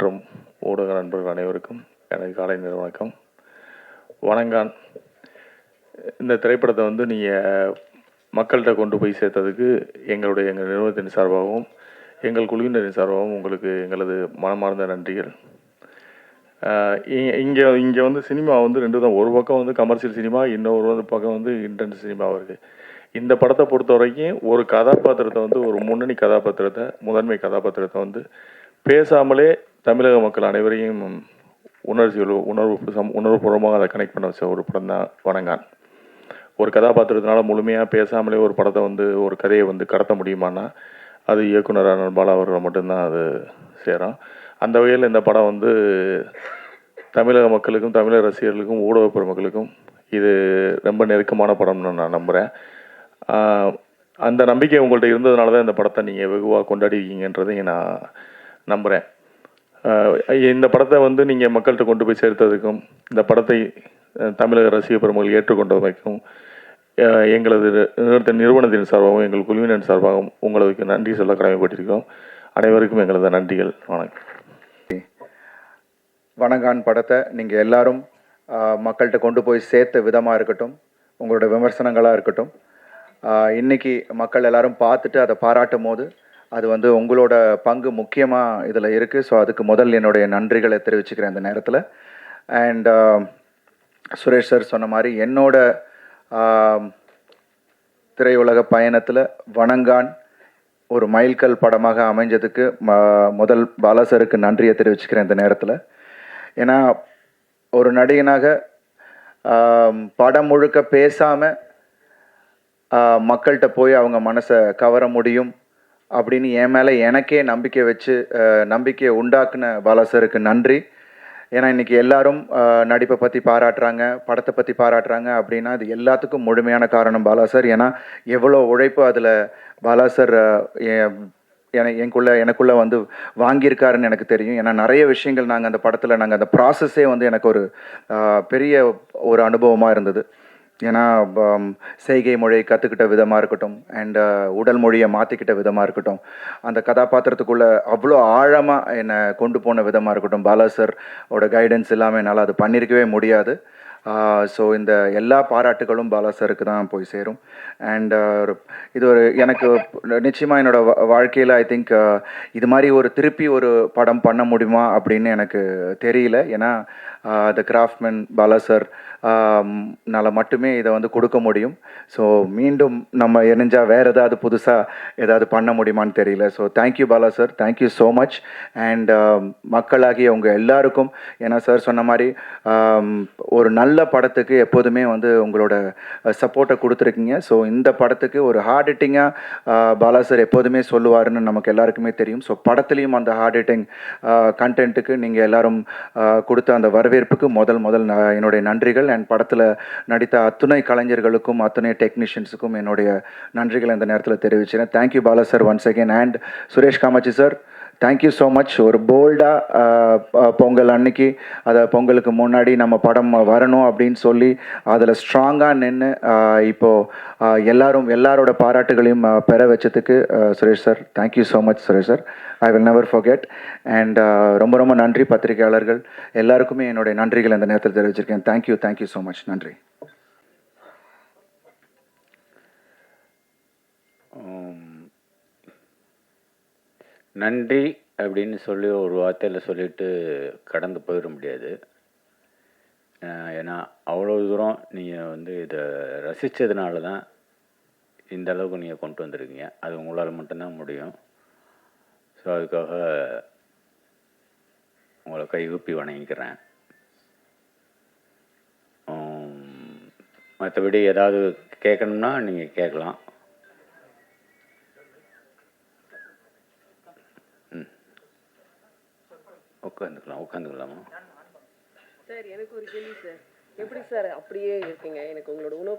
மற்றும் ஊடக நண்பர்கள் அனைவருக்கும் எனது காலை நேர வணக்கம். வணங்கான் இந்த திரைப்படத்தை வந்து நீங்கள் மக்கள்கிட்ட கொண்டு போய் சேர்த்ததுக்கு எங்கள் நிறுவனத்தின் சார்பாகவும் எங்கள் குழுவினரின் சார்பாகவும் உங்களுக்கு எங்களது மனமார்ந்த நன்றிகள். இங்கே வந்து சினிமா வந்து ரெண்டு தான். ஒரு பக்கம் வந்து கமர்ஷியல் சினிமா, இன்னொரு பக்கம் வந்து இன்டென்ஸ் சினிமாவாக இருக்குது. இந்த படத்தை பொறுத்த வரைக்கும் ஒரு கதாபாத்திரத்தை வந்து ஒரு முன்னணி கதாபாத்திரத்தை, முதன்மை கதாபாத்திரத்தை வந்து பேசாமலே தமிழக மக்கள் அனைவரையும் உணர்வுபூர்வமாக அதை கனெக்ட் பண்ண வச்ச ஒரு படம் தான் வணங்கான். ஒரு கதாபாத்திரத்தினால முழுமையாக பேசாமலே ஒரு படத்தை வந்து ஒரு கதையை வந்து கடத்த முடியுமான்னா அது இயக்குனரான பாலா அவர்களை மட்டும்தான் அது சேரும். அந்த வகையில் இந்த படம் வந்து தமிழக மக்களுக்கும் தமிழக ரசிகர்களுக்கும் ஊடக பெருமக்களுக்கும் இது ரொம்ப நெருக்கமான படம்னு நான் நம்புகிறேன். அந்த நம்பிக்கை உங்கள்கிட்ட இருந்ததுனால தான் இந்த படத்தை நீங்கள் வெகுவாக கொண்டாடிருக்கீங்கன்றதை நான் நம்புகிறேன். இந்த படத்தை வந்து நீங்கள் மக்கள்கிட்ட கொண்டு போய் சேர்த்ததுக்கும் இந்த படத்தை தமிழக ரசிக பெருமக்கள் ஏற்றுக்கொண்டமைக்கும் எங்களது நிறுவனத்தின் சார்பாகவும் எங்கள் குழுவினர் சார்பாகவும் உங்களுக்கு நன்றி சொல்ல கடமைப்பட்டிருக்கோம். அனைவருக்கும் எங்களது நன்றிகள். வணக்கம். வணங்கான் படத்தை நீங்கள் எல்லாரும் மக்கள்கிட்ட கொண்டு போய் சேர்த்த விதமாக இருக்கட்டும், உங்களோட விமர்சனங்களாக இருக்கட்டும், இன்றைக்கி மக்கள் எல்லாரும் பார்த்துட்டு அதை பாராட்டும் போது அது வந்து உங்களோட பங்கு முக்கியமாக இதில் இருக்குது. ஸோ அதுக்கு முதல் என்னுடைய நன்றிகளை தெரிவிச்சுக்கிறேன் இந்த நேரத்தில். அண்ட் சுரேஷ் சார் சொன்ன மாதிரி என்னோட திரையுலக பயணத்தில் வணங்கான் ஒரு மைல்கல் படமாக அமைஞ்சதுக்கு முதல் பாலா சாருக்கு நன்றியை தெரிவிச்சுக்கிறேன் இந்த நேரத்தில். ஏன்னா ஒரு நடிகனாக படம் முழுக்க பேசாமல் மக்கள்கிட்ட போய் அவங்க மனசை கவர முடியும் அப்படின்னு என் மேலே எனக்கே நம்பிக்கையை உண்டாக்குன பாலா சாருக்கு நன்றி. ஏன்னா இன்றைக்கி எல்லாரும் நடிப்பை பற்றி பாராட்டுறாங்க, படத்தை பற்றி பாராட்டுறாங்க அப்படின்னா அது எல்லாத்துக்கும் முழுமையான காரணம் பாலா சார். ஏன்னா எவ்வளோ உழைப்பு அதில் பாலா சார் எனக்குள்ளே வந்து வாங்கியிருக்காருன்னு எனக்கு தெரியும். ஏன்னா நிறைய விஷயங்கள் நாங்கள் அந்த படத்தில் அந்த ப்ராசஸே வந்து எனக்கு ஒரு பெரிய ஒரு அனுபவமாக இருந்தது. ஏன்னா செய்கை மொழியை கற்றுக்கிட்ட விதமாக இருக்கட்டும், அண்ட் உடல் மொழியை மாற்றிக்கிட்ட விதமாக இருக்கட்டும், அந்த கதாபாத்திரத்துக்குள்ளே அவ்வளோ ஆழமாக என்னை கொண்டு போன விதமாக இருக்கட்டும், பாலா சார் ஓட கைடன்ஸ் இல்லாமல் என்னால் அது பண்ணியிருக்கவே முடியாது. ஸோ இந்த எல்லா பாராட்டுகளும் பாலா சாருக்கு தான் போய் சேரும். அண்ட் இது எனக்கு நிச்சயமாக என்னோடய வாழ்க்கையில் ஐ திங்க் இது மாதிரி திருப்பி ஒரு படம் பண்ண முடியுமா அப்படின்னு எனக்கு தெரியல. ஏன்னா த கிராஃப்ட்மேன் பாலா சார் னால மட்டுமே இதை வந்து கொடுக்க முடியும். ஸோ மீண்டும் நம்ம இணைஞ்சால் வேறு ஏதாவது புதுசாக ஏதாவது பண்ண முடியுமான்னு தெரியல. So thank you Bala sir, thank you so much. And மக்களாகிய உங்கள் எல்லாருக்கும், ஏன்னா சார் சொன்ன மாதிரி ஒரு நல்ல படத்துக்கு எப்போதுமே வந்து உங்களோட சப்போர்ட்டை கொடுத்துருக்கீங்க. ஸோ இந்த படத்துக்கு ஒரு ஹார்ட் ஹிட்டிங்காக பாலா சார் எப்போதுமே சொல்லுவாருன்னு நமக்கு எல்லாருக்குமே தெரியும். ஸோ படத்துலேயும் அந்த ஹார்ட் ஹிட்டிங் கண்டென்ட்டுக்கு நீங்கள் எல்லோரும் கொடுத்த அந்த வரவேற்புக்கு முதல் என்னுடைய நன்றிகள். அண்ட் படத்தில் நடித்த அத்துணை கலைஞர்களுக்கும் அத்துணை டெக்னீஷியன்ஸுக்கும் என்னுடைய நன்றிகளை இந்த நேரத்தில் தெரிவிக்கிறேன். Thank you Bala sir once again. And Suresh Kamatchi sir, thank you so much. ஒரு போல்டாக பொங்கல் அன்னைக்கு பொங்கலுக்கு முன்னாடி நம்ம படம் வரணும் அப்படின்னு சொல்லி அதில் ஸ்ட்ராங்காக நின்று இப்போது எல்லாரோட பாராட்டுகளையும் பெற வச்சதுக்கு Suresh sir, thank you so much Suresh sir. I will never forget. And ரொம்ப நன்றி பத்திரிகையாளர்கள் எல்லாருக்குமே என்னுடைய நன்றிகள் இந்த நேரத்தில் தெரிவிச்சிருக்கேன். Thank you so much. நன்றி. நன்றி அப்படின்னு சொல்லி ஒரு வார்த்தையில் சொல்லிட்டு கடந்து போயிட முடியாது. ஏன்னா அவ்வளோ தூரம் நீங்கள் வந்து இதை ரசித்ததுனால தான் இந்த அளவுக்கு நீங்கள் கொண்டு வந்திருக்கீங்க. அது உங்களால் மட்டும்தான் முடியும். ஸோ அதுக்காக உங்களை கைகூப்பி வணங்கிக்கிறேன். மற்றபடி ஏதாவது கேட்கணும்னா நீங்கள் கேட்கலாம். உட்காந்துக்கலாமா சார்? எனக்கு ஒரு கேள்வி சார். எப்படி சார் அப்படியே இருக்கீங்க? எனக்கு உங்களோட உணவு